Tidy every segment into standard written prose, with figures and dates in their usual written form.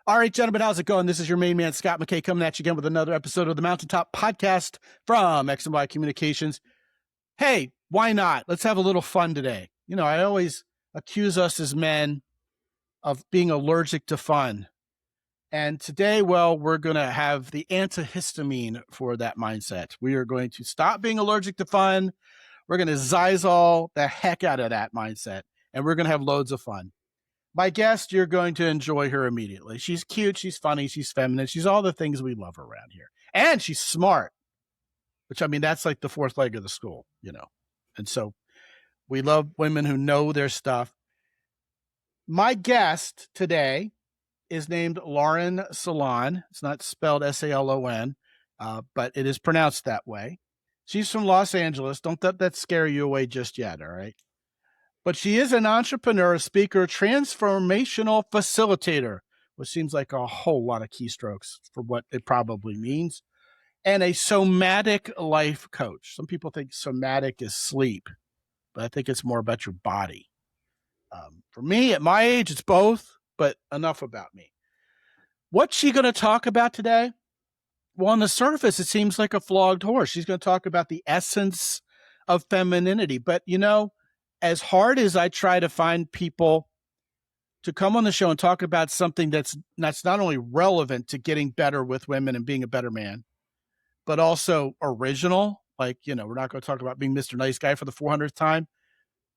All right, gentlemen, how's it going? This is your main man, Scott McKay, coming at you again with another episode of the Mountaintop Podcast from X and Y Communications. Hey, why not? Let's have a little fun today. You know, I always accuse us as men of being allergic to fun. And today, well, we're going to have the antihistamine for that mindset. We are going to stop being allergic to fun. We're going to Zysol the heck out of that mindset, and we're going to have loads of fun. My guest, you're going to enjoy her immediately. She's cute, she's funny, she's feminine, she's all the things we love around here. And she's smart, which, I mean, that's like the fourth leg of the stool, you know. And so we love women who know their stuff. My guest today is named Lauren Salaun. It's not spelled S-A-L-O-N, but it is pronounced that way. She's from Los Angeles. Don't let that scare you away just yet, all right? But she is an entrepreneur, speaker, transformational facilitator, which seems like a whole lot of keystrokes for what it probably means, and a somatic life coach. Some people think somatic is sleep, but I think it's more about your body. For me, at my age, it's both, but enough about me. What's she going to talk about today? Well, on the surface, it seems like a flogged horse. She's going to talk about the essence of femininity. But, you know, as hard as I try to find people to come on the show and talk about something that's not only relevant to getting better with women and being a better man, but also original, like, you know, we're not going to talk about being Mr. Nice Guy for the 400th time.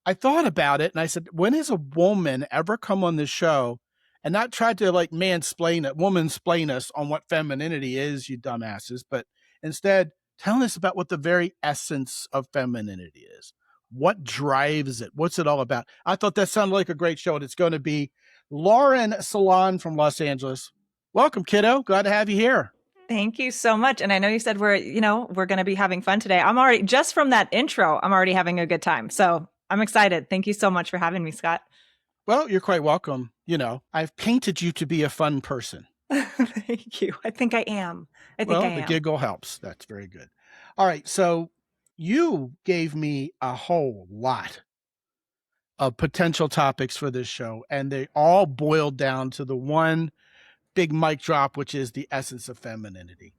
I thought about it and I said, when has a woman ever come on this show and not tried to like womansplain us on what femininity is, you dumbasses, but instead telling us about what the very essence of femininity is. What drives it? What's it all about? I thought that sounded like a great show, and it's going to be Lauren Salaun from Los Angeles. Welcome, kiddo. Glad to have you here. Thank you so much. And I know you said we're going to be having fun today. I'm already, just from that intro, I'm already having a good time. So I'm excited. Thank you so much for having me, Scott. Well, you're quite welcome. You know, I've painted you to be a fun person. Thank you. I think I am. The giggle helps. That's very good. All right. So you gave me a whole lot of potential topics for this show, and they all boiled down to the one big mic drop, which is the essence of femininity.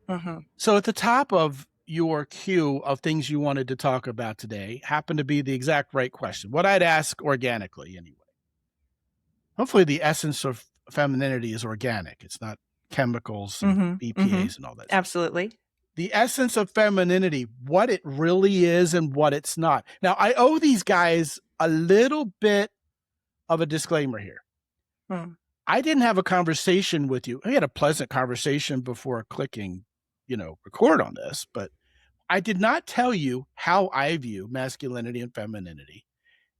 Mm-hmm. So at the top of your queue of things you wanted to talk about today happened to be the exact right question. What I'd ask organically anyway. Hopefully the essence of femininity is organic. It's not chemicals and BPAs and all that. Absolutely. The essence of femininity, what it really is and what it's not. Now, I owe these guys a little bit of a disclaimer here. I didn't have a conversation with you. I had a pleasant conversation before clicking, record on this, but I did not tell you how I view masculinity and femininity.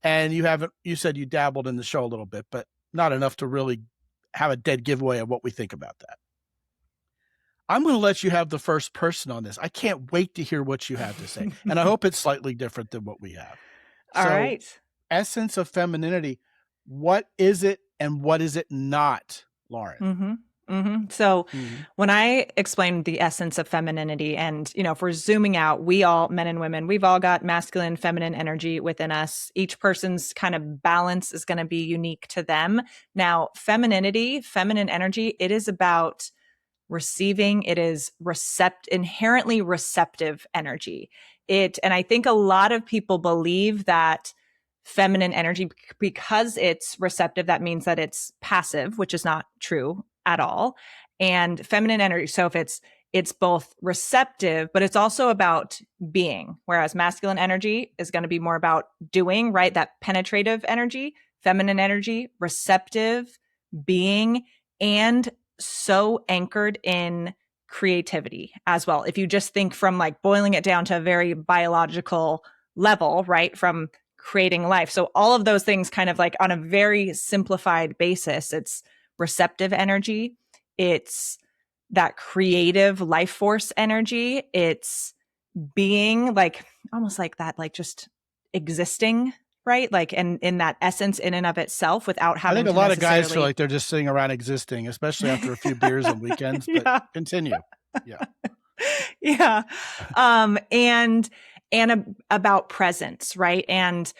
And you said you dabbled in the show a little bit, but not enough to really have a dead giveaway of what we think about that. I'm going to let you have the first person on this. I can't wait to hear what you have to say. And I hope it's slightly different than what we have. All right. Essence of femininity. What is it and what is it not, Lauren? So when I explained the essence of femininity, and, if we're zooming out, we all, men and women, we've all got masculine, feminine energy within us. Each person's kind of balance is going to be unique to them. Now, femininity, feminine energy, it is about receiving. It is inherently receptive energy. And I think a lot of people believe that feminine energy, because it's receptive, that means that it's passive, which is not true at all. And feminine energy, so if it's both receptive, but it's also about being, whereas masculine energy is going to be more about doing, right? That penetrative energy, feminine energy, receptive, being, and so anchored in creativity as well. If you just think from like boiling it down to a very biological level, right? From creating life. So all of those things kind of like on a very simplified basis, it's receptive energy. It's that creative life force energy. It's being like, almost like that, like just existing, right? Like, and in that essence in and of itself without having to I think a lot of guys feel like they're just sitting around existing, especially after a few beers on weekends, but continue. Yeah. Yeah. And about presence, right? And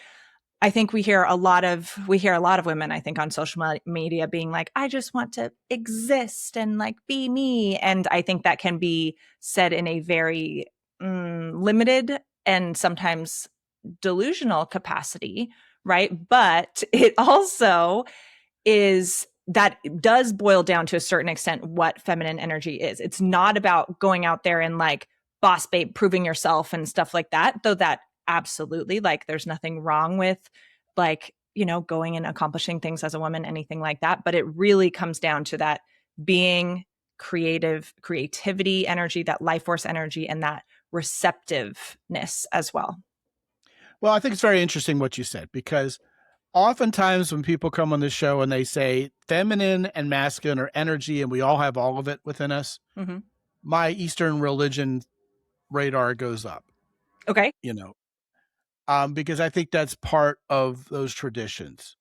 I think we hear a lot of women, I think, on social media being like, I just want to exist and like be me. And I think that can be said in a very limited and sometimes delusional capacity, right? But it also is that does boil down to a certain extent what feminine energy is. It's not about going out there and like boss babe, proving yourself and stuff like that, though that absolutely, like, there's nothing wrong with like, going and accomplishing things as a woman, anything like that. But it really comes down to that being creativity energy, that life force energy, and that receptiveness as well. Well, I think it's very interesting what you said, because oftentimes when people come on the show and they say feminine and masculine are energy and we all have all of it within us, mm-hmm. my Eastern religion radar goes up. Okay. Because I think that's part of those traditions,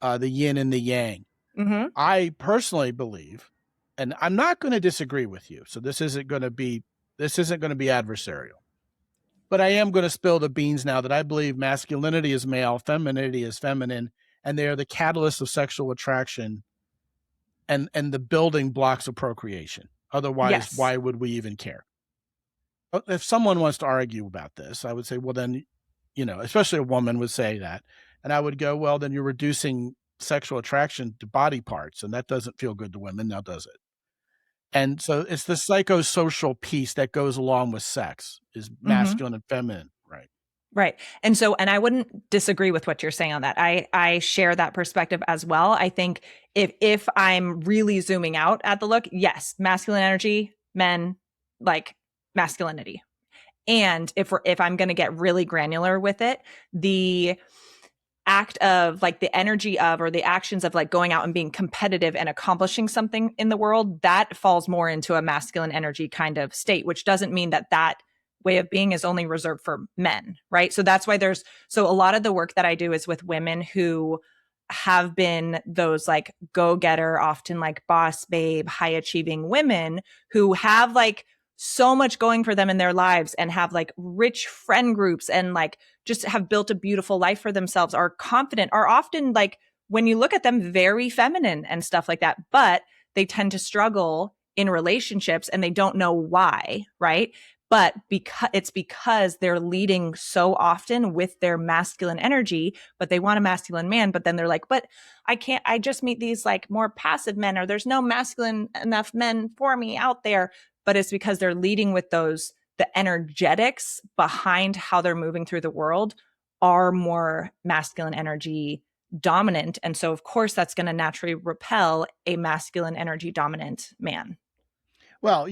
the yin and the yang. Mm-hmm. I personally believe, and I'm not going to disagree with you, so this isn't going to be adversarial, but I am going to spill the beans now that I believe masculinity is male, femininity is feminine, and they are the catalyst of sexual attraction and the building blocks of procreation. Otherwise, Yes. why would we even care? If someone wants to argue about this, I would say, well, then, especially a woman would say that. And I would go, well, then you're reducing sexual attraction to body parts, and that doesn't feel good to women, now does it? And so it's the psychosocial piece that goes along with sex, is masculine and feminine, right? Right. And I wouldn't disagree with what you're saying on that. I share that perspective as well. I think if I'm really zooming out at the look, yes, masculine energy, men, like masculinity. And if I'm going to get really granular with it, the act of like the energy of, or the actions of like going out and being competitive and accomplishing something in the world, that falls more into a masculine energy kind of state, which doesn't mean that way of being is only reserved for men, right? So that's why so a lot of the work that I do is with women who have been those like go-getter, often like boss babe, high achieving women who have like so much going for them in their lives and have like rich friend groups and like just have built a beautiful life for themselves, are confident, are often like, when you look at them, very feminine and stuff like that, but they tend to struggle in relationships and they don't know why, right? But because they're leading so often with their masculine energy, but they want a masculine man, but then they're like, but I just meet these like more passive men, or there's no masculine enough men for me out there. But it's because they're leading with the energetics behind how they're moving through the world are more masculine energy dominant. And so of course that's going to naturally repel a masculine energy dominant man. Well,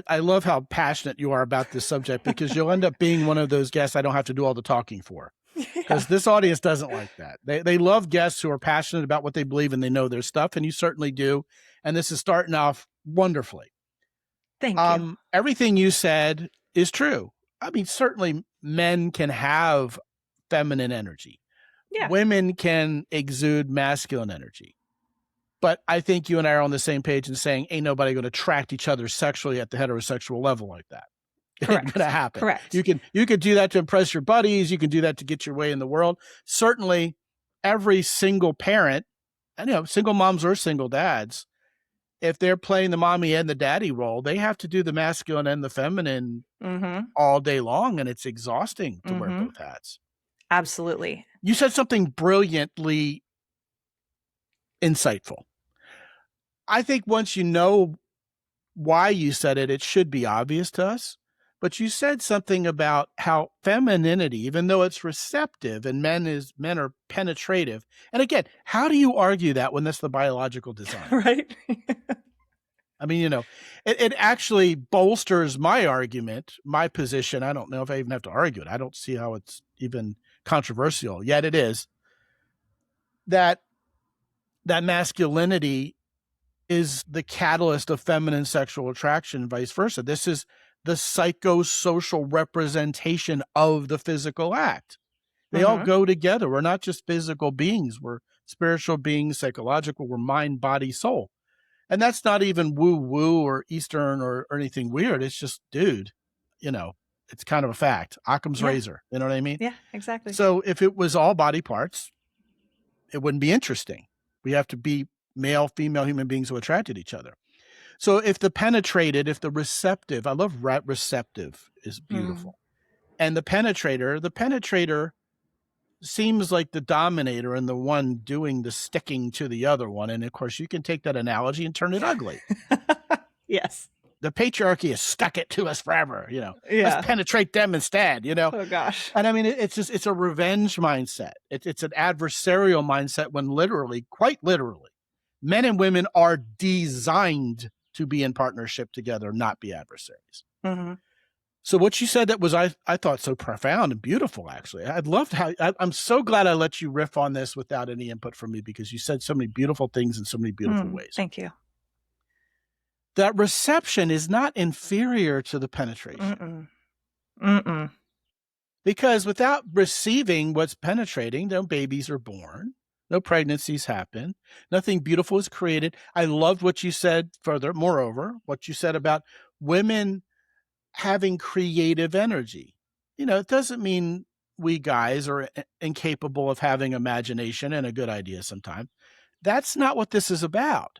I love how passionate you are about this subject, because you'll end up being one of those guests I don't have to do all the talking for, because this audience doesn't like that. They love guests who are passionate about what they believe and they know their stuff, and you certainly do. And this is starting off wonderfully. Thank you. Everything you said is true. I mean, certainly men can have feminine energy. Yeah. Women can exude masculine energy. But I think you and I are on the same page in saying ain't nobody going to attract each other sexually at the heterosexual level like that. It ain't going to happen. Correct. You can do that to impress your buddies. You can do that to get your way in the world. Certainly, every single parent, and single moms or single dads, if they're playing the mommy and the daddy role, they have to do the masculine and the feminine all day long, and it's exhausting to wear both hats. Absolutely. You said something brilliantly insightful. I think once you know why you said it, it should be obvious to us. But you said something about how femininity, even though it's receptive and men are penetrative. And again, how do you argue that when that's the biological design? Right. I mean, it actually bolsters my argument, my position. I don't know if I even have to argue it. I don't see how it's even controversial, yet it is, that masculinity is the catalyst of feminine sexual attraction, vice versa. This is the psychosocial representation of the physical act. They all go together. We're not just physical beings. We're spiritual beings, psychological. We're mind, body, soul. And that's not even woo-woo or Eastern or anything weird. It's just, dude, It's kind of a fact. Occam's razor. You know what I mean? Yeah, exactly. So if it was all body parts, it wouldn't be interesting. We have to be male, female human beings who attract each other. So if the penetrated, if the receptive, I love receptive is beautiful. And the penetrator seems like the dominator and the one doing the sticking to the other one. And of course, you can take that analogy and turn it ugly. Yes. The patriarchy has stuck it to us forever, Yeah. Let's penetrate them instead, Oh gosh. And I mean, it's a revenge mindset. It's an adversarial mindset when quite literally, men and women are designed to be in partnership together, not be adversaries. So what you said that was, I thought, so profound and beautiful, actually. I loved I'm so glad I let you riff on this without any input from me, because you said so many beautiful things in so many beautiful ways. Thank you. That reception is not inferior to the penetration. Because without receiving what's penetrating, no babies are born, no pregnancies happen, nothing beautiful is created. I loved what you said further, moreover, what you said about women having creative energy. It doesn't mean we guys are incapable of having imagination and a good idea sometimes. That's not what this is about.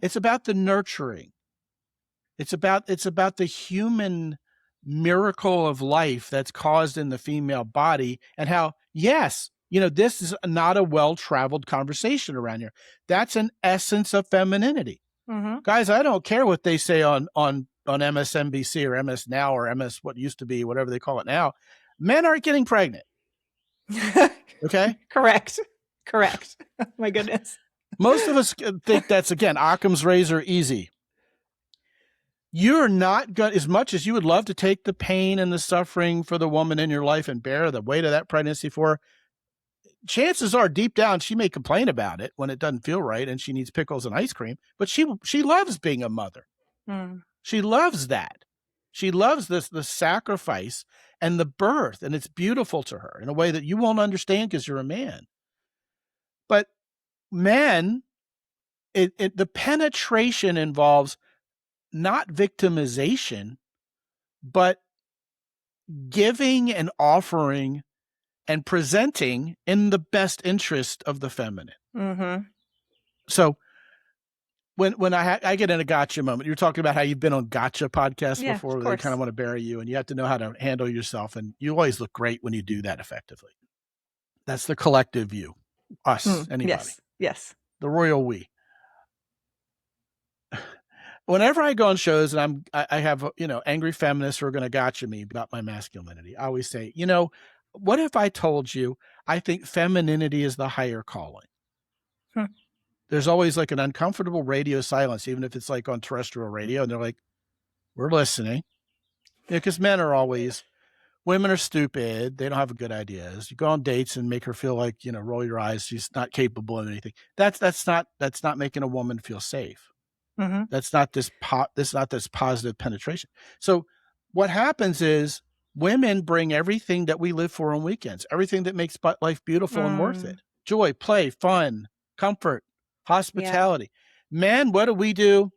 It's about the nurturing. It's about the human miracle of life that's caused in the female body, and how, yes, this is not a well-traveled conversation around here. That's an essence of femininity. Guys, I don't care what they say on MSNBC or MS Now or MS what used to be, whatever they call it now. Men aren't getting pregnant. Okay? Correct. My goodness. Most of us think that's, again, Occam's razor easy. You're not going, as much as you would love to take the pain and the suffering for the woman in your life and bear the weight of that pregnancy for her, chances are deep down she may complain about it when it doesn't feel right and she needs pickles and ice cream, but she loves being a mother. She loves that. She loves the sacrifice and the birth, and it's beautiful to her in a way that you won't understand because you're a man. But men, the penetration involves not victimization, but giving and offering and presenting in the best interest of the feminine. So when I get in a gotcha moment, you're talking about how you've been on gotcha podcasts before, where they kind of want to bury you, and you have to know how to handle yourself. And you always look great when you do that effectively. That's the collective you, us, anybody. Yes. The royal we. Whenever I go on shows and I have, angry feminists who are going to gotcha me about my masculinity, I always say, what if I told you I think femininity is the higher calling? There's always like an uncomfortable radio silence, even if it's like on terrestrial radio, and they're like, we're listening. Because men are always, women are stupid. They don't have good ideas. You go on dates and make her feel like, roll your eyes. She's not capable of anything. That's not making a woman feel safe. That's not this positive penetration. So what happens is women bring everything that we live for on weekends, everything that makes life beautiful and worth it. Joy, play, fun, comfort, hospitality. Men, what do?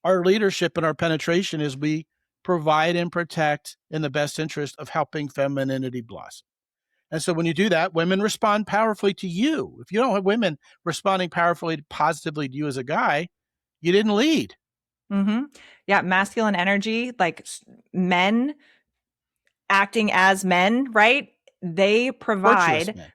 Our leadership and our penetration is we provide and protect in the best interest of helping femininity blossom. And so when you do that, women respond powerfully to you. If you don't have women responding powerfully, positively to you as a guy, you didn't lead. Yeah. Masculine energy, like men acting as men, right? They provide,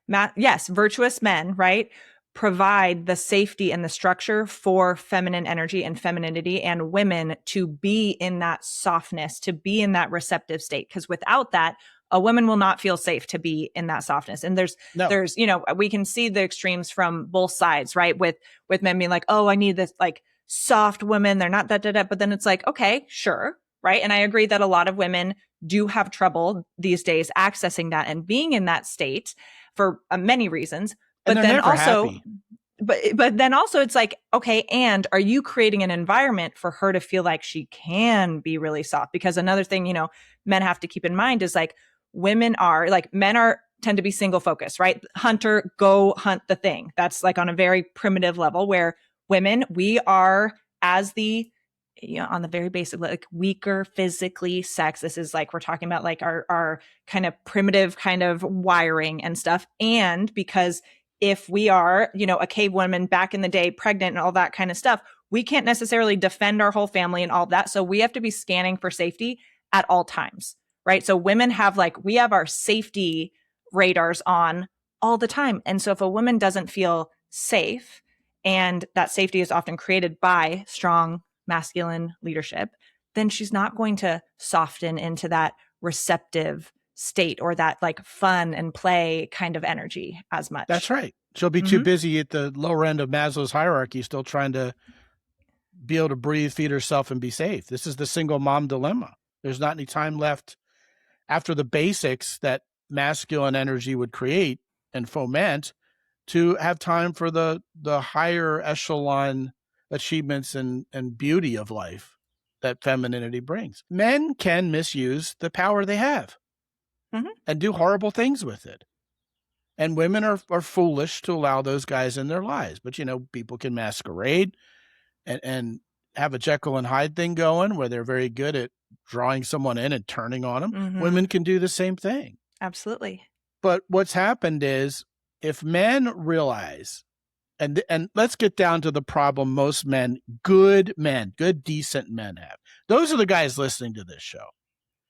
virtuous men, right? Provide the safety and the structure for feminine energy and femininity and women to be in that softness, to be in that receptive state. Because without that, a woman will not feel safe to be in that softness. And there's, we can see the extremes from both sides, right? With men being like, oh, I need this like soft women. They're not that. But then it's like, okay, sure. Right. And I agree that a lot of women do have trouble these days accessing that and being in that state for many reasons. But then also, but then also it's like, okay, and are you creating an environment for her to feel like she can be really soft? Because another thing, men have to keep in mind is like men tend to be single focused, right? Hunter, go hunt the thing. That's like on a very primitive level, where women, we are as the on the very basic, like weaker physically sex. This is like, we're talking about like our kind of primitive kind of wiring and stuff. And because if we are, a cave woman back in the day, pregnant and all that kind of stuff, we can't necessarily defend our whole family and all of that. So we have to be scanning for safety at all times, right? So women have we have our safety radars on all the time. And so if a woman doesn't feel safe, and that safety is often created by strong masculine leadership, then she's not going to soften into that receptive state or that like fun and play kind of energy as much. That's right. She'll be too busy at the lower end of Maslow's hierarchy, still trying to be able to breathe, feed herself, and be safe. This is the single mom dilemma. There's not any time left after the basics that masculine energy would create and foment to have time for the higher echelon achievements and beauty of life that femininity brings. Men can misuse the power they have and do horrible things with it. And women are foolish to allow those guys in their lives. But, people can masquerade and have a Jekyll and Hyde thing going where they're very good at drawing someone in and turning on them. Women can do the same thing. Absolutely. But what's happened is if men realize, and let's get down to the problem most good, decent men have. Those are the guys listening to this show.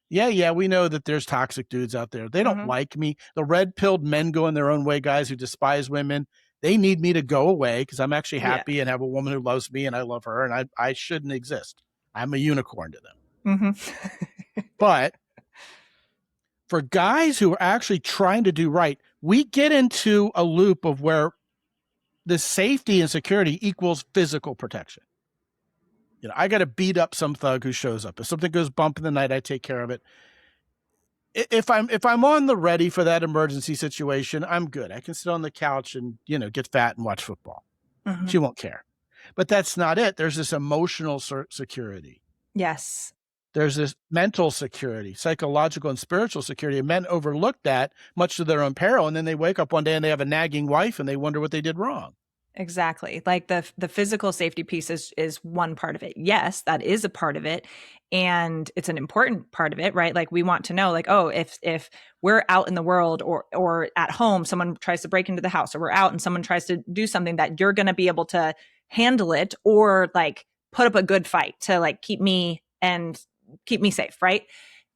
Yeah, we know that there's toxic dudes out there. They don't like me. The red-pilled men going their own way, guys who despise women. They need me to go away because I'm actually happy and have a woman who loves me and I love her and I shouldn't exist. I'm a unicorn to them. But for guys who are actually trying to do right, we get into a loop of where the safety and security equals physical protection. I got to beat up some thug who shows up. If something goes bump in the night, I take care of it. If I'm on the ready for that emergency situation, I'm good. I can sit on the couch and, get fat and watch football. She won't care. But that's not it. There's this emotional security. Yes. There's this mental security, psychological and spiritual security. And men overlook that much to their own peril. And then they wake up one day and they have a nagging wife and they wonder what they did wrong. Exactly. Like the physical safety piece is one part of it. Yes, that is a part of it. And it's an important part of it, right? Like we want to know like, oh, if we're out in the world or at home, someone tries to break into the house or we're out and someone tries to do something that you're going to be able to handle it or like put up a good fight to like keep me safe. Right.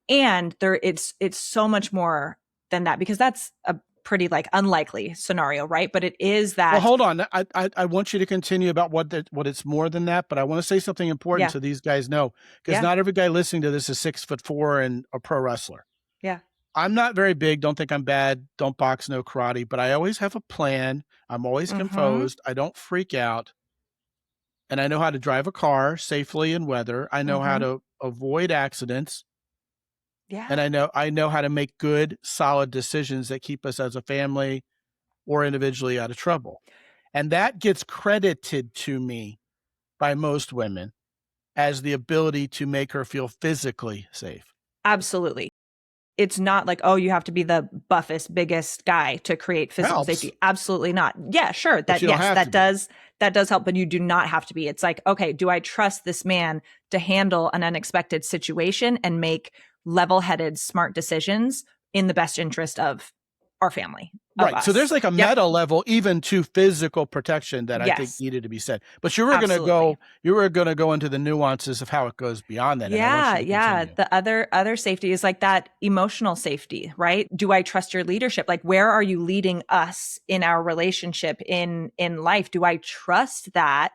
And it's so much more than that because that's a pretty like unlikely scenario, right? But it is that. Well, hold on. I want you to continue about what it's more than that, but I want to say something important so these guys know because not every guy listening to this is 6'4" and a pro wrestler. Yeah. I'm not very big. Don't think I'm bad. Don't box, no karate, but I always have a plan. I'm always composed. I don't freak out. And I know how to drive a car safely in weather. I know how to avoid accidents. Yeah. And I know how to make good, solid decisions that keep us as a family or individually out of trouble. And that gets credited to me by most women as the ability to make her feel physically safe. Absolutely. It's not like, oh, you have to be the buffest, biggest guy to create physical safety. Absolutely not. Yeah, sure. That does help, but you do not have to be. It's like, okay, do I trust this man to handle an unexpected situation and make level-headed, smart decisions in the best interest of our family? Right. Us. So there's like a meta level even to physical protection that I think needed to be said. But you were going to go into the nuances of how it goes beyond that. Yeah. The other safety is like that emotional safety, right? Do I trust your leadership? Like, where are you leading us in our relationship in life? Do I trust that?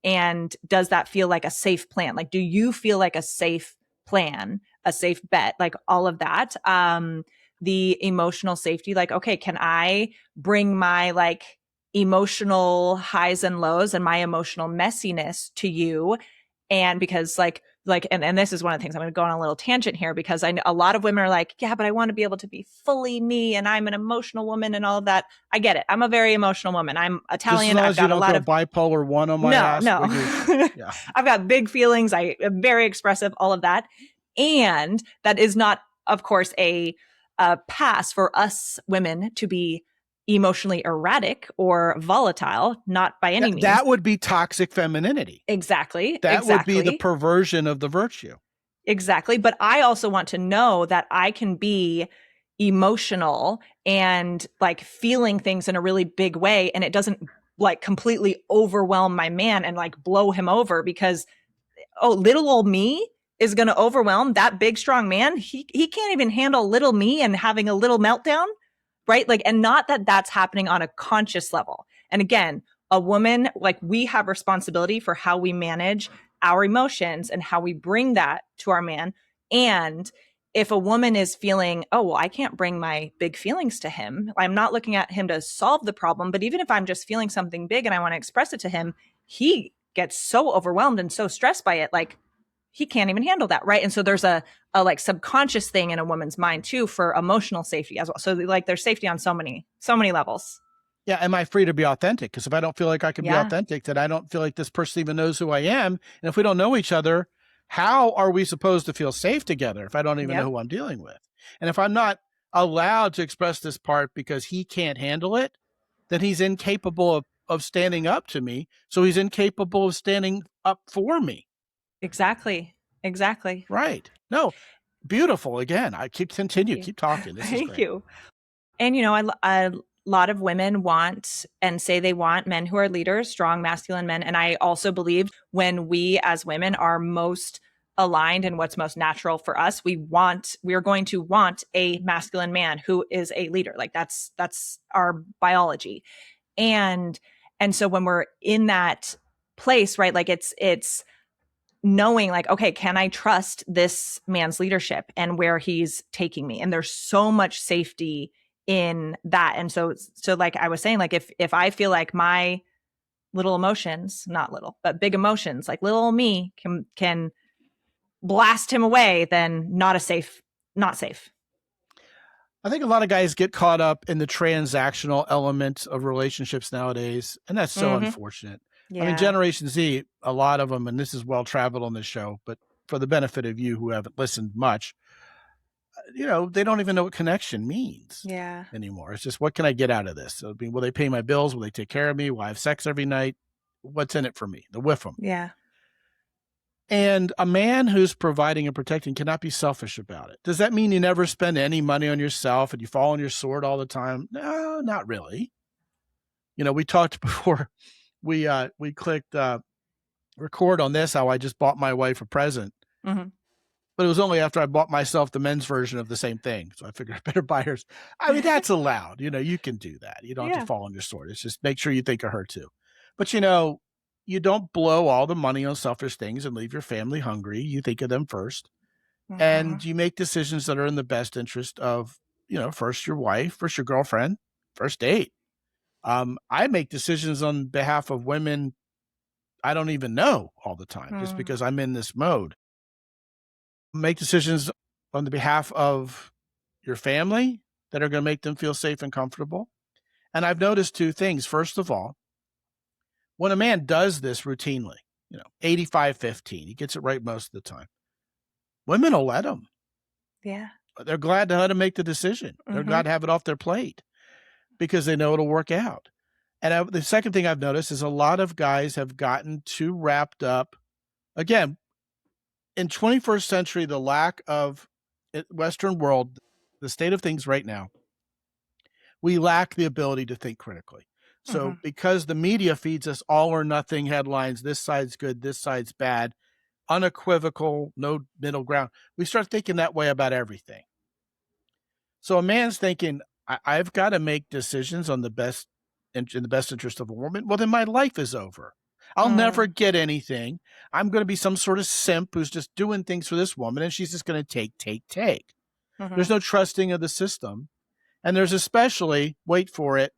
And does that feel like a safe plan? Like, do you feel like a safe plan, a safe bet, like all of that? The emotional safety, like, okay, can I bring my like emotional highs and lows and my emotional messiness to you? And because and this is one of the things I'm going to go on a little tangent here because I know a lot of women are like, yeah, but I want to be able to be fully me and I'm an emotional woman and all of that. I get it. I'm a very emotional woman. I'm Italian. I've got a lot of bipolar 1 on my ass. No. Yeah. I've got big feelings. I am very expressive, all of that. And that is not, of course, a pass for us women to be emotionally erratic or volatile, not by any means. That would be toxic femininity. Exactly. That would be the perversion of the virtue. Exactly. But I also want to know that I can be emotional and like feeling things in a really big way, and it doesn't like completely overwhelm my man and like blow him over, because little old me is going to overwhelm that big strong man. He can't even handle little me and having a little meltdown, right? Like, and not that that's happening on a conscious level. And again, a woman, like, we have responsibility for how we manage our emotions and how we bring that to our man. And if a woman is feeling, oh, well, I can't bring my big feelings to him, I'm not looking at him to solve the problem. But even if I'm just feeling something big and I want to express it to him, he gets so overwhelmed and so stressed by it, like he can't even handle that, right? And so there's a like subconscious thing in a woman's mind too for emotional safety as well. So like there's safety on so many levels. Yeah. Am I free to be authentic? Because if I don't feel like I can be authentic, then I don't feel like this person even knows who I am. And if we don't know each other, how are we supposed to feel safe together if I don't even know who I'm dealing with? And if I'm not allowed to express this part because he can't handle it, then he's incapable of standing up to me. So he's incapable of standing up for me. Exactly. Right. No, beautiful. Again, I keep talking. This is great. Thank you. And, you know, a lot of women want and say they want men who are leaders, strong masculine men. And I also believe when we as women are most aligned in what's most natural for us, we are going to want a masculine man who is a leader. Like that's our biology. And so when we're in that place, right, like it's knowing like, okay, can I trust this man's leadership and where he's taking me? And there's so much safety in that. And so like I was saying, like if I feel like my little emotions, not little, but big emotions, like little me can blast him away, then not safe. I think a lot of guys get caught up in the transactional element of relationships nowadays, and that's so unfortunate. Yeah. I mean, Generation Z, a lot of them, and this is well traveled on this show, but for the benefit of you who haven't listened much, you know, they don't even know what connection means anymore. It's just, what can I get out of this? So, I mean, will they pay my bills? Will they take care of me? Will I have sex every night? What's in it for me? The whiff them. Yeah. And a man who's providing and protecting cannot be selfish about it. Does that mean you never spend any money on yourself and you fall on your sword all the time? No, not really. You know, we talked before we clicked record on this, how I just bought my wife a present. But it was only after I bought myself the men's version of the same thing. So I figured I better buy hers. I mean, that's allowed. You know, you can do that. You don't have to fall on your sword. It's just make sure you think of her too. But, you know, you don't blow all the money on selfish things and leave your family hungry. You think of them first. And you make decisions that are in the best interest of, you know, first your wife, first your girlfriend, first date. I make decisions on behalf of women I don't even know all the time, just because I'm in this mode. Make decisions on the behalf of your family that are going to make them feel safe and comfortable. And I've noticed two things. First of all, when a man does this routinely, you know, 85-15, he gets it right most of the time. Women will let him. Yeah. They're glad to let him make the decision. They're glad to have it off their plate because they know it'll work out. And the second thing I've noticed is a lot of guys have gotten too wrapped up. Again, in 21st century, the lack of Western world, the state of things right now, we lack the ability to think critically. So because the media feeds us all or nothing headlines, this side's good, this side's bad, unequivocal, no middle ground, we start thinking that way about everything. So a man's thinking, I've got to make decisions on the best in the best interest of a woman. Well, then my life is over. I'll never get anything. I'm going to be some sort of simp who's just doing things for this woman, and she's just going to take. There's no trusting of the system. And there's especially, wait for it,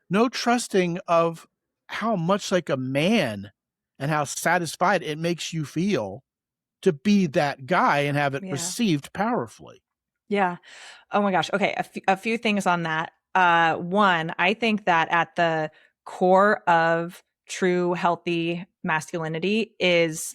no trusting of how much like a man and how satisfied it makes you feel to be that guy and have it received powerfully. Yeah. Oh my gosh. Okay. A few things on that. One, I think that at the core of true healthy masculinity is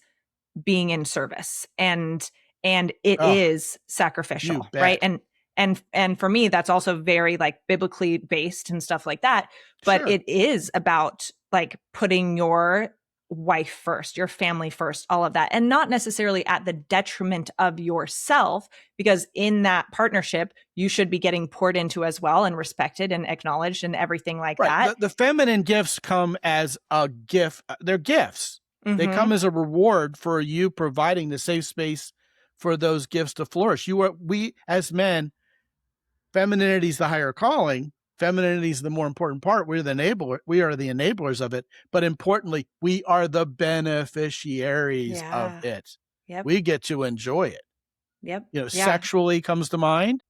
being in service, and it is sacrificial, right? And for me, that's also very like biblically based and stuff like that. But Sure. it is about like putting your wife first, your family first, all of that, and not necessarily at the detriment of yourself, because in that partnership, you should be getting poured into as well and respected and acknowledged and everything like Right. that. The feminine gifts come as a gift. They're gifts. They come as a reward for you providing the safe space for those gifts to flourish. We as men, femininity is the higher calling. Femininity is the more important part. We're the enabler. We are the enablers of it. But importantly, we are the beneficiaries of it. Yep. We get to enjoy it. Yep. Sexually comes to mind.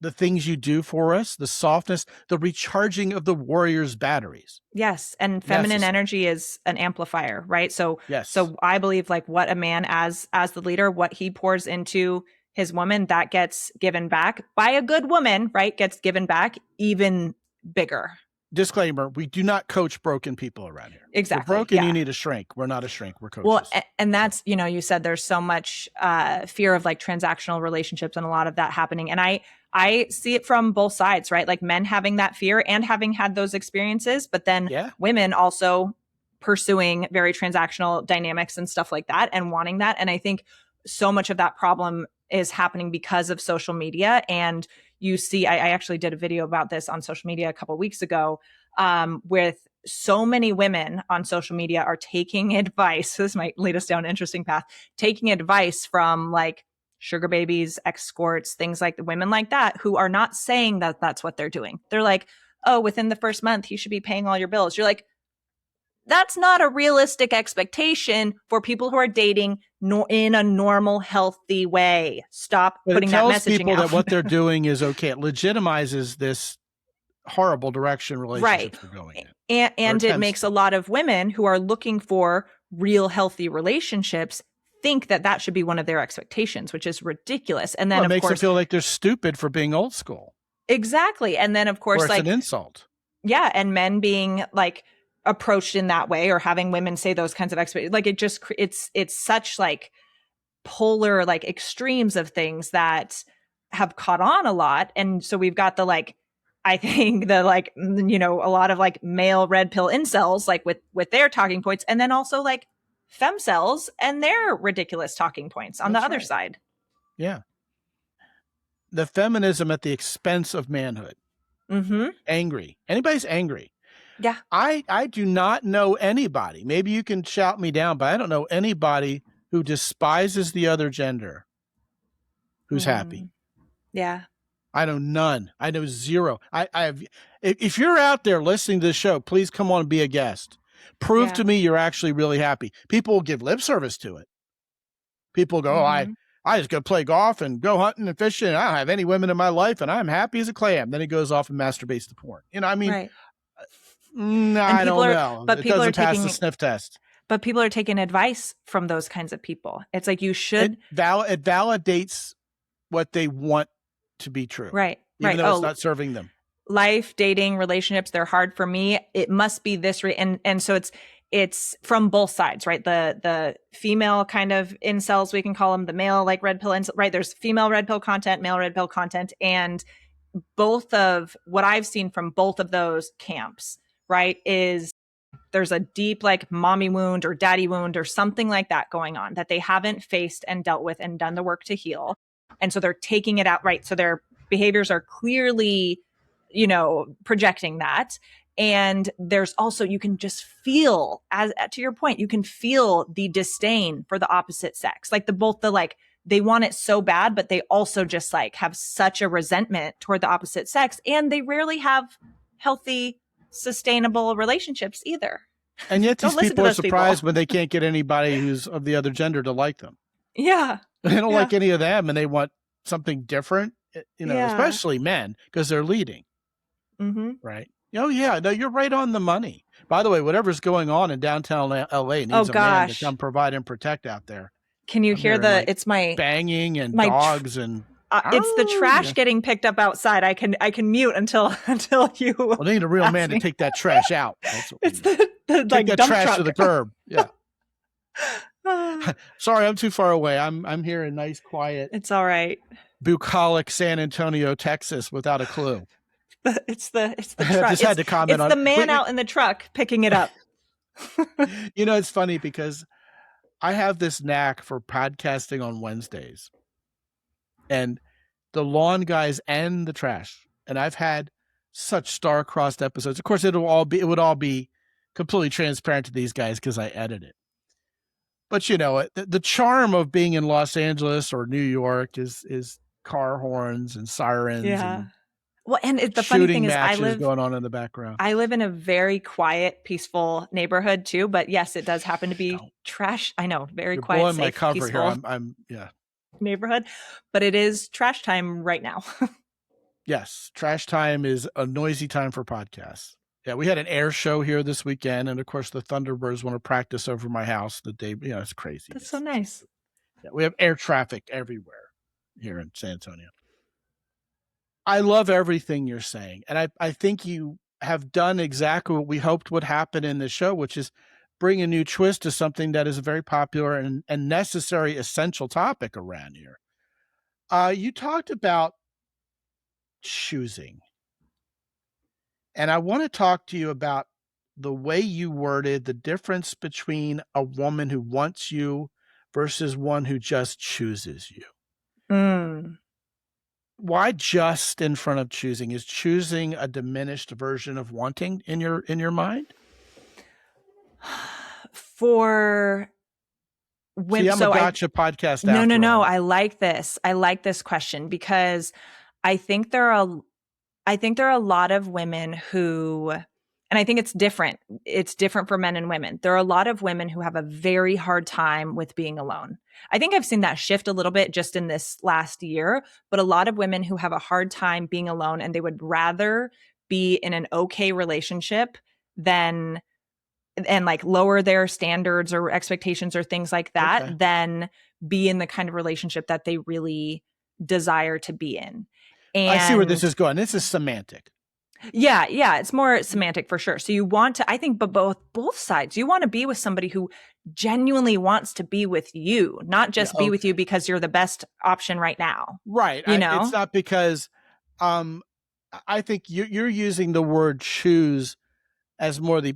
The things you do for us, the softness, the recharging of the warrior's batteries. Yes. And feminine energy is an amplifier, right? So, so I believe like what a man as the leader, what he pours into his woman, that gets given back by a good woman, right? Gets given back even bigger. Disclaimer, we do not coach broken people around here. Exactly. If you're broken, you need a shrink. We're not a shrink. We're coaches. Well, and that's, you said there's so much fear of like transactional relationships and a lot of that happening. And I see it from both sides, right? Like men having that fear and having had those experiences, but then women also pursuing very transactional dynamics and stuff like that and wanting that. And I think so much of that problem is happening because of social media. And you see, I actually did a video about this on social media a couple of weeks ago, with so many women on social media are taking advice. This might lead us down an interesting path, taking advice from like sugar babies, escorts, things like the women like that, who are not saying that that's what they're doing. They're like, oh, within the first month, you should be paying all your bills. You're like, that's not a realistic expectation for people who are dating in a normal, healthy way. Stop putting that messaging out. It tells people that what they're doing is okay. It legitimizes this horrible direction relationships are going in. And it makes a lot of women who are looking for real healthy relationships think that that should be one of their expectations, which is ridiculous. And then it makes them feel like they're stupid for being old school. Exactly. And then of course, or it's an insult. Yeah. And men being like approached in that way or having women say those kinds of expectations, like it's such like polar, like extremes of things that have caught on a lot. And so we've got the like, I think the like, a lot of like male red pill incels, like with their talking points, and then also like femcells and their ridiculous talking points on the other side. Yeah. The feminism at the expense of manhood. Angry. Anybody's angry. Yeah. I do not know anybody. Maybe you can shout me down, but I don't know anybody who despises the other gender who's happy. Yeah. I know none. I know zero. I have. If you're out there listening to this show, please come on and be a guest. Prove to me you're actually really happy. People will give lip service to it. People go, oh, I just go play golf and go hunting and fishing. And I don't have any women in my life, and I'm happy as a clam. Then he goes off and masturbates to porn. I mean, I don't know. But people doesn't pass the sniff test. But people are taking advice from those kinds of people. It's like you should. It validates what they want to be true. Right. Even though it's not serving them. Life, dating, relationships, they're hard for me. It must be this. And so it's from both sides, right? The female kind of incels, we can call them, the male like red pill incel, right? There's female red pill content, male red pill content. And both of what I've seen from both of those camps, right, is there's a deep like mommy wound or daddy wound or something like that going on that they haven't faced and dealt with and done the work to heal. And so they're taking it out, right? So their behaviors are clearly, projecting that. And there's also, you can just feel, as to your point, you can feel the disdain for the opposite sex. Like they want it so bad, but they also just like have such a resentment toward the opposite sex. And they rarely have healthy, sustainable relationships either. And yet these people are surprised when they can't get anybody who's of the other gender to like them. Yeah. They don't like any of them, and they want something different, especially men, because they're leading. Right. Oh, yeah. No, you're right on the money. By the way, whatever's going on in downtown LA needs a man to come provide and protect out there. Can you hear it's my banging and dogs and it's the trash getting picked up outside. I can mute until you. Well, they need a real man to take that trash out. That's what it's the like that dump trash truck to the curb. Yeah. Sorry, I'm too far away. I'm here in nice, quiet. It's all right. bucolic San Antonio, Texas, without a clue. It's the I truck. just had to comment on the man out in the truck picking it up. It's funny because I have this knack for podcasting on Wednesdays, and the lawn guys and the trash. And I've had such star-crossed episodes. Of course, it would all be completely transparent to these guys because I edit it. But the charm of being in Los Angeles or New York is car horns and sirens. Yeah. And well, and the funny thing is, going on in the background. I live in a very quiet, peaceful neighborhood too. But yes, it does happen to be trash. I know, very quiet, blowing safe, my cover peaceful here. I'm neighborhood, but it is trash time right now. Yes, trash time is a noisy time for podcasts. Yeah, we had an air show here this weekend, and of course the Thunderbirds want to practice over my house the day. It's crazy. That's so nice. Yeah, we have air traffic everywhere here in San Antonio. I love everything you're saying, and I think you have done exactly what we hoped would happen in this show, which is bring a new twist to something that is a very popular and necessary, essential topic around here. You talked about choosing. And I want to talk to you about the way you worded the difference between a woman who wants you versus one who just chooses you. Why just in front of choosing? Is choosing a diminished version of wanting in your mind? For women, I'm a gotcha podcast. No. I like this. I like this question because I think there are a lot of women who, and I think it's different. It's different for men and women. There are a lot of women who have a very hard time with being alone. I think I've seen that shift a little bit just in this last year, but a lot of women who have a hard time being alone and they would rather be in an okay relationship than and like lower their standards or expectations or things like that than be in the kind of relationship that they really desire to be in. And I see where this is going. This is semantic. Yeah, it's more semantic for sure. So you want to, I think, but both sides. You want to be with somebody who genuinely wants to be with you, not just be with you because you're the best option right now. Right. It's not because I think you're using the word choose as more the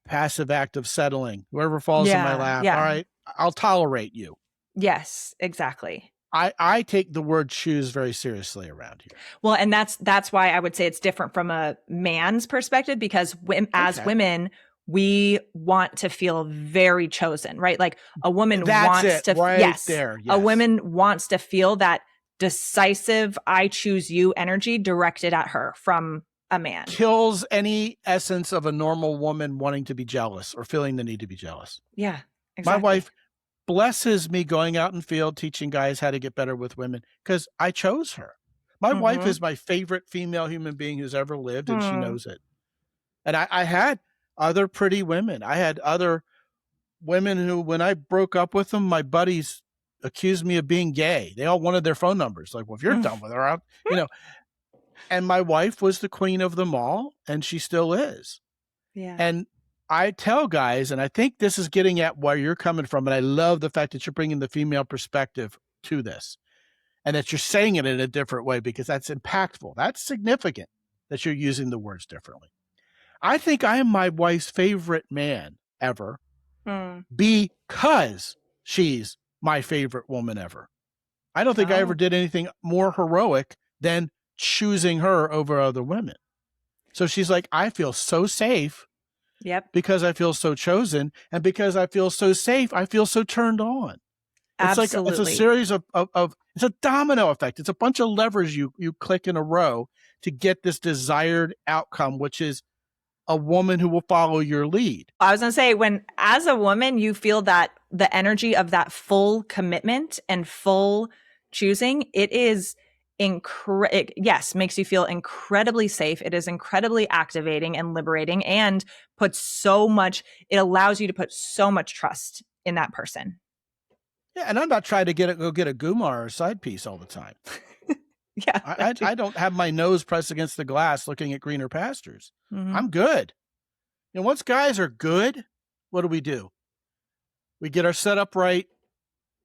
passive act of settling. Whoever falls in my lap, all right, I'll tolerate you. Yes, exactly. I take the word choose very seriously around here. Well, and that's why I would say it's different from a man's perspective, because as women, we want to feel very chosen, right? Like a woman wants to, a woman wants to feel that decisive, I choose you energy directed at her from a man. Kills any essence of a normal woman wanting to be jealous or feeling the need to be jealous. Yeah, exactly. My wife blesses me going out in the field teaching guys how to get better with women because I chose her. My wife is my favorite female human being who's ever lived, and she knows it. And I had other pretty women. I had other women who, when I broke up with them, my buddies accused me of being gay. They all wanted their phone numbers. Like, well, if you're done with her, And my wife was the queen of them all, and she still is. Yeah. And I tell guys, and I think this is getting at where you're coming from, and I love the fact that you're bringing the female perspective to this and that you're saying it in a different way because that's impactful. That's significant that you're using the words differently. I think I am my wife's favorite man ever because she's my favorite woman ever. I don't think I ever did anything more heroic than choosing her over other women. So she's like, I feel so safe. Yep. Because I feel so chosen, and because I feel so safe, I feel so turned on. Absolutely. It's a series of it's a domino effect. It's a bunch of levers you click in a row to get this desired outcome, which is a woman who will follow your lead. I was going to say, when as a woman, you feel that the energy of that full commitment and full choosing, it is makes you feel incredibly safe. It is incredibly activating and liberating, and it allows you to put so much trust in that person. Yeah, and I'm not trying to go get a Gumar or a side piece all the time. Yeah, I don't have my nose pressed against the glass looking at greener pastures. I'm good. Once guys are good, what do? We get our setup right,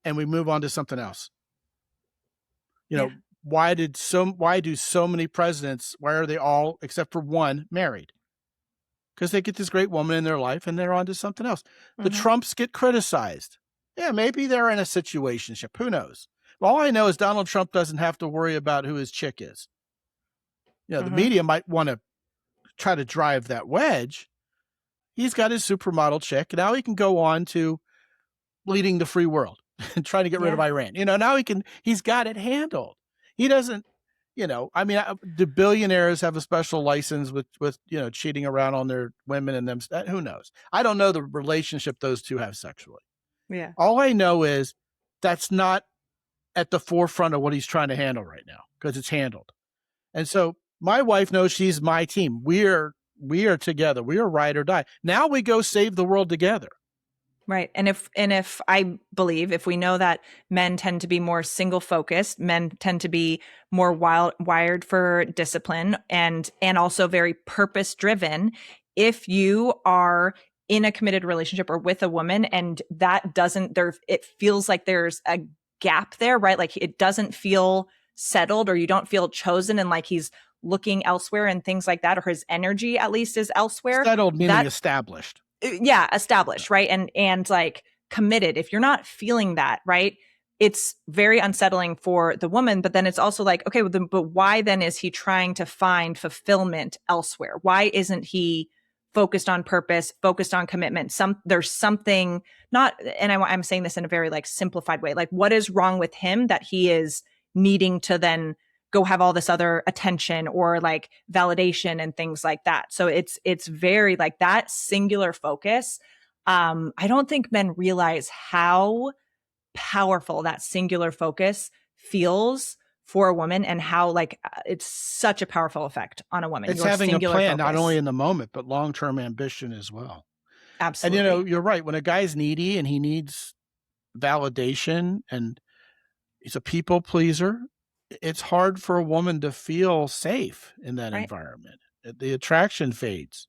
and we move on to something else. why do so many presidents, why are they all, except for one, married? Because they get this great woman in their life and they're on to something else. The Trumps get criticized. Yeah, maybe they're in a situationship. Who knows? All I know is Donald Trump doesn't have to worry about who his chick is. You know, the media might want to try to drive that wedge. He's got his supermodel chick. Now he can go on to leading the free world and trying to get rid of Iran. You know, now he's got it handled. He doesn't, you know, I mean, do billionaires have a special license with, you know, cheating around on their women and them? Who knows? I don't know the relationship those two have sexually. Yeah. All I know is that's not at the forefront of what he's trying to handle right now, because it's handled. And so my wife knows she's my team. We are together. We are ride or die. Now we go save the world together. Right. And if I believe, if we know that men tend to be more single focused, men tend to be more wired for discipline and also very purpose driven. If you are in a committed relationship or with a woman and that doesn't, it feels like there's a gap there, right? Like it doesn't feel settled, or you don't feel chosen, and like he's looking elsewhere and things like that, or his energy at least is elsewhere. Settled meaning established. Yeah, established, right? And like committed. If you're not feeling that, right, it's very unsettling for the woman. But then it's also like, okay, but why then is he trying to find fulfillment elsewhere? Why isn't he focused on purpose, focused on commitment? There's something not, and I'm saying this in a very like simplified way. Like, what is wrong with him that he is needing to then go have all this other attention or like validation and things like that? So it's very like that singular focus. I don't think men realize how powerful that singular focus feels for a woman, and how like it's such a powerful effect on a woman. It's having a plan, not only in the moment, but long-term ambition as well. Absolutely. And you know, you're right. When a guy's needy and he needs validation and he's a people pleaser, it's hard for a woman to feel safe in that environment. The attraction fades.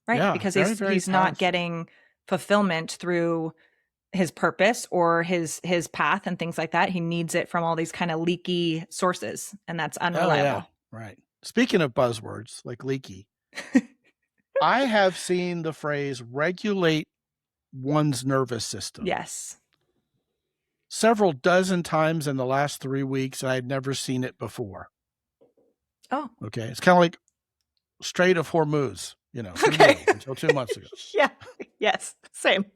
Right. Yeah, because very he's not getting fulfillment through his purpose or his path and things like that. He needs it from all these kind of leaky sources, and that's unreliable. Oh, yeah. Right. Speaking of buzzwords like leaky, I have seen the phrase regulate one's nervous system. Yes. Several dozen times in the last 3 weeks, and I'd never seen it before. Oh. Okay. It's kind of like Strait of Hormuz, you know, until 2 months ago. Yeah. Yes. Same.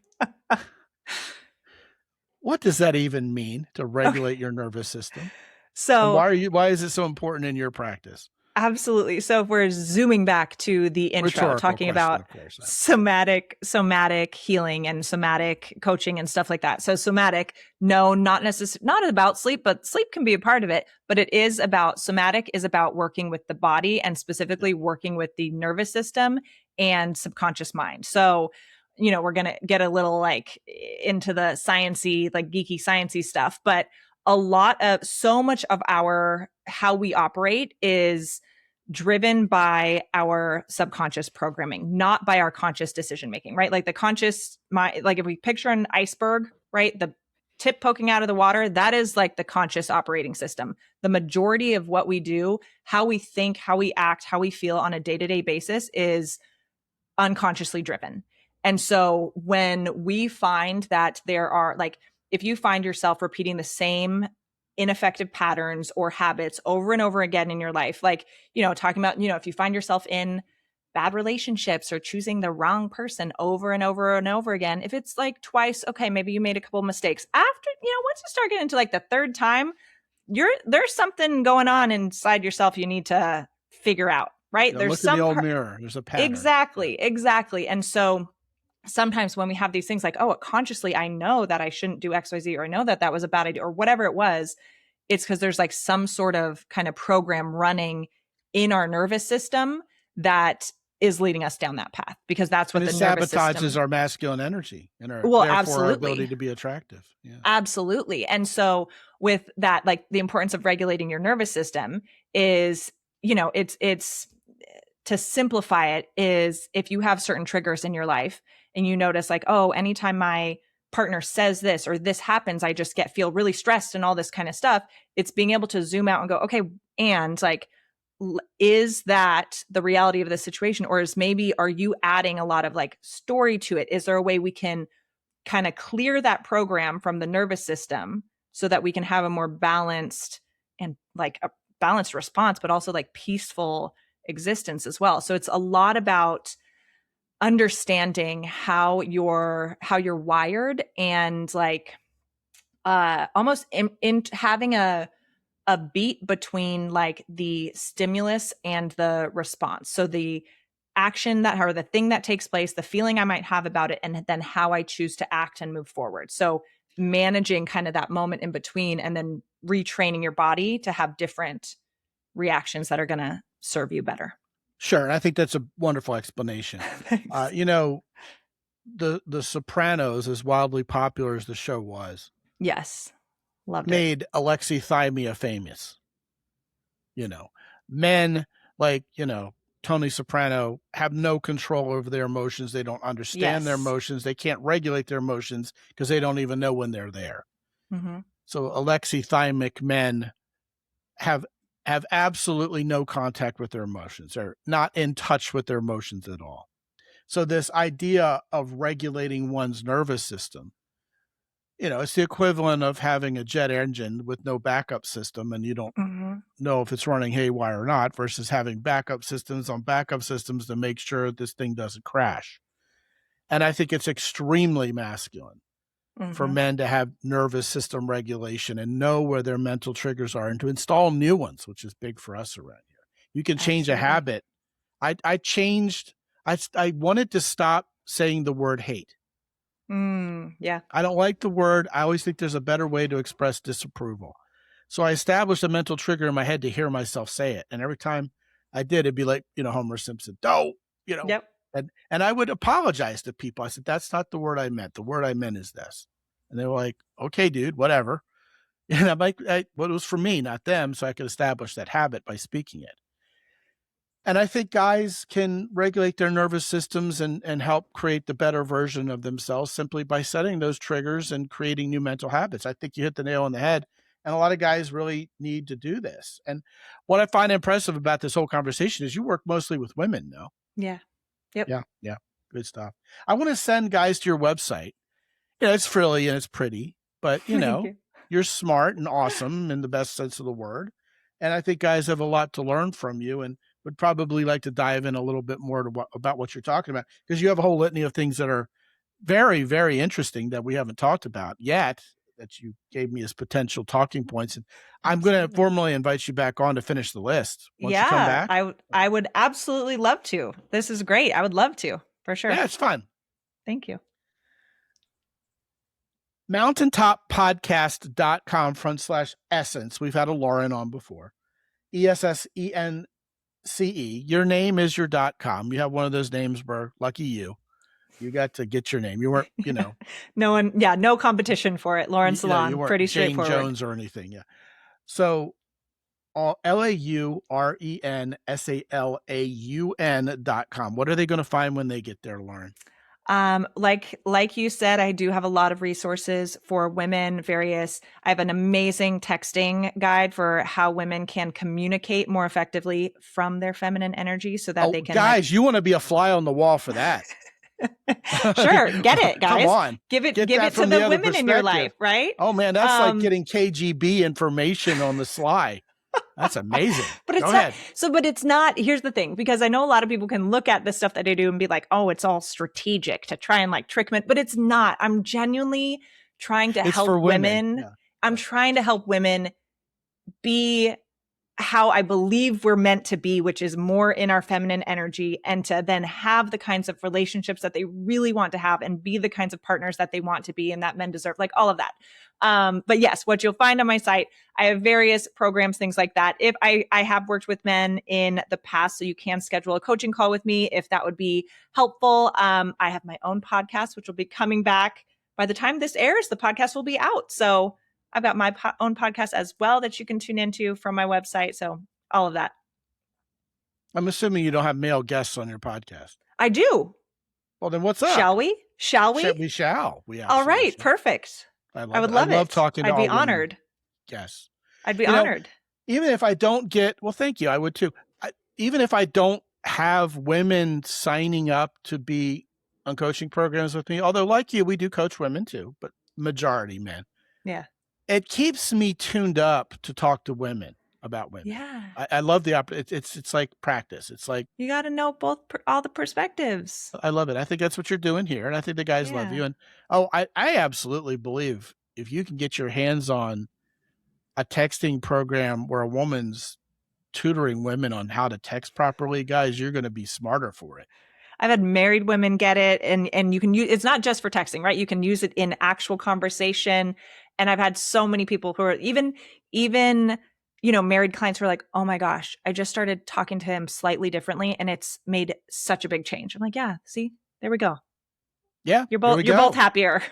What does that even mean, to regulate your nervous system? So and why is it so important in your practice? Absolutely. So if we're zooming back to the intro, talking about somatic healing and somatic coaching and stuff like that. So somatic, no, not about sleep, but sleep can be a part of it. But somatic is about working with the body, and specifically working with the nervous system and subconscious mind. So, you know, we're going to get a little like into the sciencey, like geeky sciencey stuff, but so much of how we operate is driven by our subconscious programming, not by our conscious decision making, right? Like the conscious mind, like if we picture an iceberg, right? The tip poking out of the water, that is like the conscious operating system. The majority of what we do, how we think, how we act, how we feel on a day-to-day basis is unconsciously driven. And so when we find that there are like, if you find yourself repeating the same ineffective patterns or habits over and over again in your life, like, you know, talking about, you know, if you find yourself in bad relationships or choosing the wrong person over and over and over again, if it's like twice, okay, maybe you made a couple mistakes. After, you know, once you start getting into like the third time, there's something going on inside yourself you need to figure out, right? Yeah, there's look in the old mirror. There's a pattern. Exactly. And so sometimes when we have these things like, oh, consciously, I know that I shouldn't do XYZ, or I know that was a bad idea, or whatever it was, it's because there's like some sort of kind of program running in our nervous system that is leading us down that path, because that's what the nervous system sabotages our masculine energy and our ability to be attractive. Yeah. Absolutely. And so with that, like the importance of regulating your nervous system is, you know, it's to simplify it, is if you have certain triggers in your life and you notice like, oh, anytime my partner says this or this happens, I just feel really stressed and all this kind of stuff. It's being able to zoom out and go, okay, and like, is that the reality of the situation? Or are you adding a lot of like story to it? Is there a way we can kind of clear that program from the nervous system so that we can have a more balanced and like a balanced response, but also like peaceful existence as well? So it's a lot about understanding how you're wired, and like almost in having a beat between like the stimulus and the response. So the action that, or the thing that takes place, the feeling I might have about it, and then how I choose to act and move forward. So managing kind of that moment in between, and then retraining your body to have different reactions that are going to serve you better. Sure. I think that's a wonderful explanation. The Sopranos, as wildly popular as the show was, yes, loved made Alexei Thymia famous. Men like, Tony Soprano have no control over their emotions. They don't understand their emotions. They can't regulate their emotions because they don't even know when they're there. Mm-hmm. So alexithymic men have absolutely no contact with their emotions. They're not in touch with their emotions at all. So this idea of regulating one's nervous system, it's the equivalent of having a jet engine with no backup system, and you don't know if it's running haywire or not, versus having backup systems on backup systems to make sure this thing doesn't crash. And I think it's extremely masculine for men to have nervous system regulation and know where their mental triggers are, and to install new ones, which is big for us around here. You can change a habit. I wanted to stop saying the word hate. Yeah. I don't like the word. I always think there's a better way to express disapproval. So I established a mental trigger in my head to hear myself say it. And every time I did, it'd be like, Homer Simpson, don't, Yep. And I would apologize to people. I said, that's not the word I meant. The word I meant is this. And they were like, okay, dude, whatever. And I'm like, well, it was for me, not them. So I could establish that habit by speaking it. And I think guys can regulate their nervous systems and help create the better version of themselves simply by setting those triggers and creating new mental habits. I think you hit the nail on the head. And a lot of guys really need to do this. And what I find impressive about this whole conversation is you work mostly with women, no? Yeah. Yep. Yeah. Good stuff. I want to send guys to your website. It's frilly and it's pretty, but you're smart and awesome in the best sense of the word. And I think guys have a lot to learn from you, and would probably like to dive in a little bit more about what you're talking about, because you have a whole litany of things that are very, very interesting that we haven't talked about yet, that you gave me as potential talking points. And I'm going to formally invite you back on to finish the list. Once you come back. I would absolutely love to. This is great. I would love to, for sure. Yeah, it's fun. Thank you. MountaintopPodcast.com/essence. We've had a Lauren on before. ESSENCE. Your name is your .com. You have one of those names where, lucky you got to get your name. You weren't, no one, no competition for it. Lauren Salaun, you weren't pretty Jane straightforward. Jones or anything. Yeah. So LaurenSalaun.com. What are they going to find when they get there, Lauren? Like you said, I do have a lot of resources for women, I have an amazing texting guide for how women can communicate more effectively from their feminine energy, so that they can. Guys, you want to be a fly on the wall for that. Sure. Get it, guys. Come on. Give it to the women in your life, right? Oh man, that's like getting KGB information on the sly. That's amazing. But it's but it's not, here's the thing, because I know a lot of people can look at the stuff that I do and be like, oh, it's all strategic to try and like trick men, but it's not. I'm genuinely trying to help women. Yeah. I'm trying to help women be how I believe we're meant to be, which is more in our feminine energy, and to then have the kinds of relationships that they really want to have, and be the kinds of partners that they want to be and that men deserve, like all of that. But yes, what you'll find on my site, I have various programs, things like that. If I have worked with men in the past, so you can schedule a coaching call with me if that would be helpful. I have my own podcast, which will be coming back. By the time this airs, the podcast will be out. So I've got my own podcast as well that you can tune into from my website. So all of that. I'm assuming you don't have male guests on your podcast. I do. Well, then what's up? Shall we? Shall we? We shall. We All absolutely right. shall. Perfect. I love I would it. love I love it. talking to I'd be all women. honored. Yes. I'd be You know, honored. even if I don't get, well, thank you. I would too. Even if I don't have women signing up to be on coaching programs with me, although like you, we do coach women too, but majority men. Yeah. It keeps me tuned up to talk to women about women. Yeah. I love the opportunity. It's like practice. It's like, you got to know all the perspectives. I love it. I think that's what you're doing here. And I think the guys love you. And I absolutely believe if you can get your hands on a texting program where a woman's tutoring women on how to text properly, guys, you're going to be smarter for it. I've had married women get it, and you can use it's not just for texting, right? You can use it in actual conversation. And I've had so many people who are even married clients who are like, oh my gosh, I just started talking to him slightly differently and it's made such a big change. I'm like, yeah, see, there we go. Yeah. You're both happier.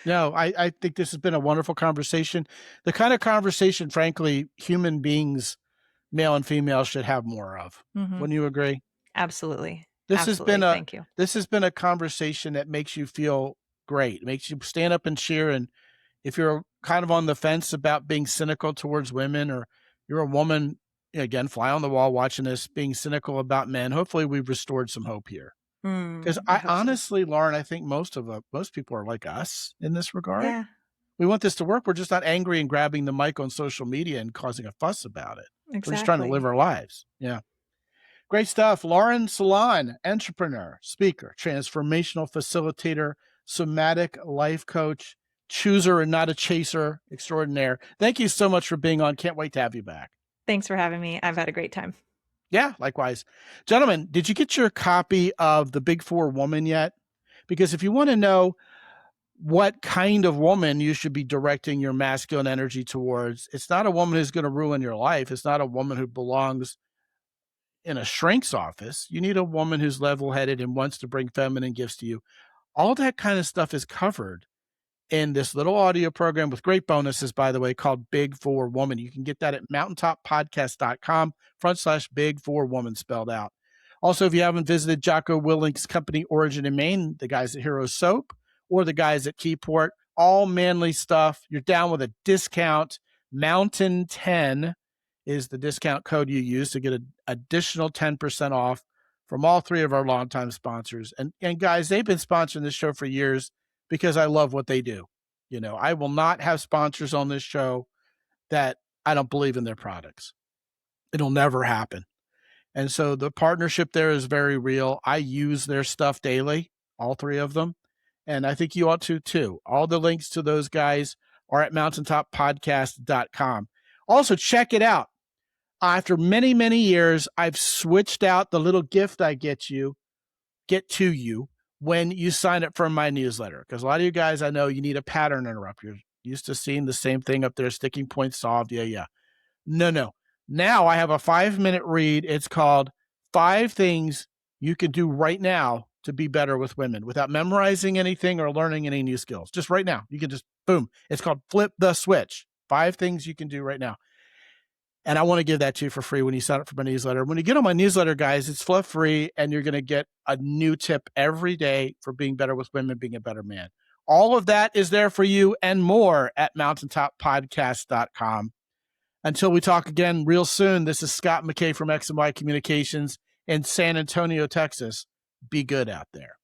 No, I think this has been a wonderful conversation. The kind of conversation, frankly, human beings, male and female, should have more of. Mm-hmm. Wouldn't you agree? Absolutely. This has been a conversation that makes you feel great. It makes you stand up and cheer. And if you're kind of on the fence about being cynical towards women, or you're a woman, again, fly on the wall watching this, being cynical about men, hopefully we've restored some hope here. Because I honestly, so. Lauren, I think most people are like us in this regard. Yeah. We want this to work. We're just not angry and grabbing the mic on social media and causing a fuss about it. Exactly. We're just trying to live our lives. Yeah. Great stuff. Lauren Salaun, entrepreneur, speaker, transformational facilitator, somatic life coach, chooser and not a chaser extraordinaire. Thank you so much for being on. Can't wait to have you back. Thanks for having me. I've had a great time. Yeah, likewise. Gentlemen, did you get your copy of The Big Four Woman yet? Because if you want to know what kind of woman you should be directing your masculine energy towards, it's not a woman who's going to ruin your life. It's not a woman who belongs in a shrink's office. You need a woman who's level-headed and wants to bring feminine gifts to you. All that kind of stuff is covered in this little audio program with great bonuses, by the way, called Big Four Woman. You can get that at mountaintoppodcast.com/Big Four Woman spelled out. Also, if you haven't visited Jocko Willink's company, Origin in Maine, the guys at Hero Soap, or the guys at Keyport, all manly stuff. You're down with a discount. Mountain 10 is the discount code you use to get an additional 10% off from all three of our longtime sponsors. And guys, they've been sponsoring this show for years because I love what they do. You know, I will not have sponsors on this show that I don't believe in their products. It'll never happen. And so the partnership there is very real. I use their stuff daily, all three of them. And I think you ought to too. All the links to those guys are at mountaintoppodcast.com. Also, check it out. After many, many years, I've switched out the little gift I get to you when you sign up for my newsletter. Because a lot of you guys, I know you need a pattern interrupt. You're used to seeing the same thing up there, sticking point solved. Yeah. No. Now I have a 5-minute read. It's called 5 Things You Can Do Right Now to Be Better with Women without memorizing anything or learning any new skills. Just right now. You can just, boom. It's called Flip the Switch. 5 Things You Can Do Right Now. And I want to give that to you for free when you sign up for my newsletter. When you get on my newsletter, guys, it's fluff free, and you're going to get a new tip every day for being better with women, being a better man. All of that is there for you and more at mountaintoppodcast.com. Until we talk again real soon, this is Scott McKay from X&Y Communications in San Antonio, Texas. Be good out there.